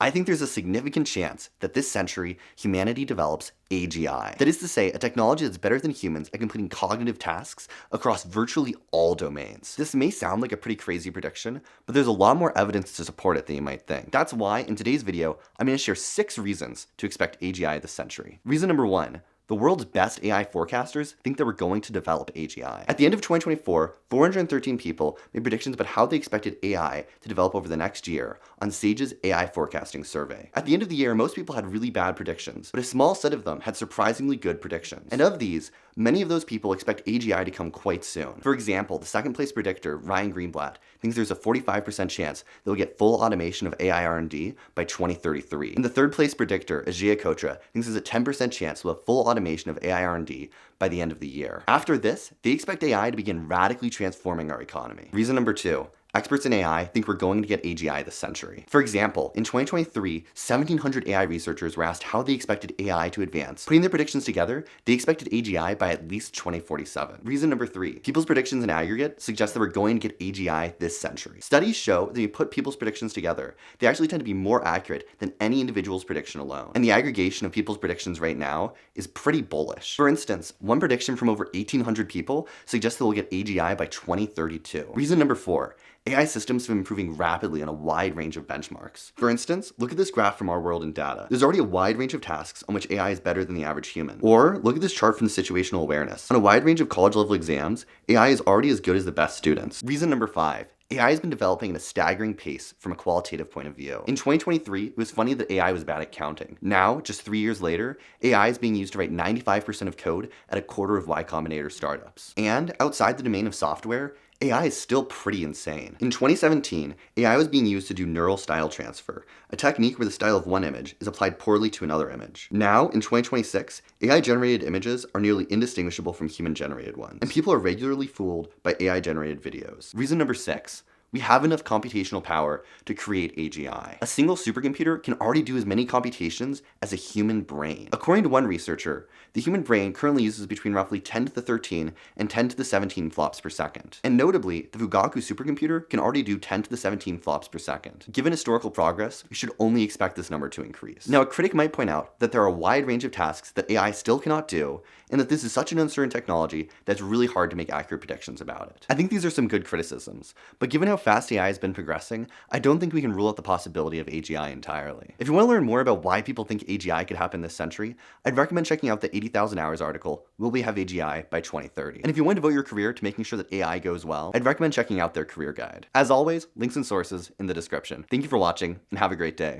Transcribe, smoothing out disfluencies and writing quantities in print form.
I think there's a significant chance that this century humanity develops AGI. That is to say, a technology that's better than humans at completing cognitive tasks across virtually all domains. This may sound like a pretty crazy prediction, but there's a lot more evidence to support it than you might think. That's why in today's video, I'm going to share 6 reasons to expect AGI this century. Reason number 1. The world's best AI forecasters think that we're going to develop AGI. At the end of 2024, 413 people made predictions about how they expected AI to develop over the next year on Sage's AI forecasting survey. At the end of the year, most people had really bad predictions, but a small set of them had surprisingly good predictions. And of these, many of those people expect AGI to come quite soon. For example, the second place predictor, Ryan Greenblatt, thinks there's a 45% chance that we'll get full automation of AI R&D by 2033. And the third place predictor, Ajay Kotra, thinks there's a 10% chance we'll have full automation of AI R&D by the end of the year. After this, they expect AI to begin radically transforming our economy. Reason number 2. Experts in AI think we're going to get AGI this century. For example, in 2023, 1,700 AI researchers were asked how they expected AI to advance. Putting their predictions together, they expected AGI by at least 2047. Reason number 3. People's predictions in aggregate suggest that we're going to get AGI this century. Studies show that when you put people's predictions together, they actually tend to be more accurate than any individual's prediction alone. And the aggregation of people's predictions right now is pretty bullish. For instance, one prediction from over 1,800 people suggests that we'll get AGI by 2032. Reason number 4. AI systems have been improving rapidly on a wide range of benchmarks. For instance, look at this graph from Our World in Data. There's already a wide range of tasks on which AI is better than the average human. Or look at this chart from the Situational Awareness. On a wide range of college-level exams, AI is already as good as the best students. Reason number 5. AI has been developing at a staggering pace from a qualitative point of view. In 2023, it was funny that AI was bad at counting. Now, just 3 years later, AI is being used to write 95% of code at a quarter of Y Combinator startups. And outside the domain of software, AI is still pretty insane. In 2017, AI was being used to do neural style transfer, a technique where the style of one image is applied poorly to another image. Now, in 2026, AI-generated images are nearly indistinguishable from human-generated ones, and people are regularly fooled by AI-generated videos. Reason number 6. We have enough computational power to create AGI. A single supercomputer can already do as many computations as a human brain. According to one researcher, the human brain currently uses between roughly 10 to the 13 and 10 to the 17 flops per second. And notably, the Fugaku supercomputer can already do 10 to the 17 flops per second. Given historical progress, we should only expect this number to increase. Now, a critic might point out that there are a wide range of tasks that AI still cannot do, and that this is such an uncertain technology that it's really hard to make accurate predictions about it. I think these are some good criticisms, but given how fast AI has been progressing, I don't think we can rule out the possibility of AGI entirely. If you want to learn more about why people think AGI could happen this century, I'd recommend checking out the 80,000 Hours article, Will We Have AGI by 2030? And if you want to devote your career to making sure that AI goes well, I'd recommend checking out their career guide. As always, links and sources in the description. Thank you for watching, and have a great day.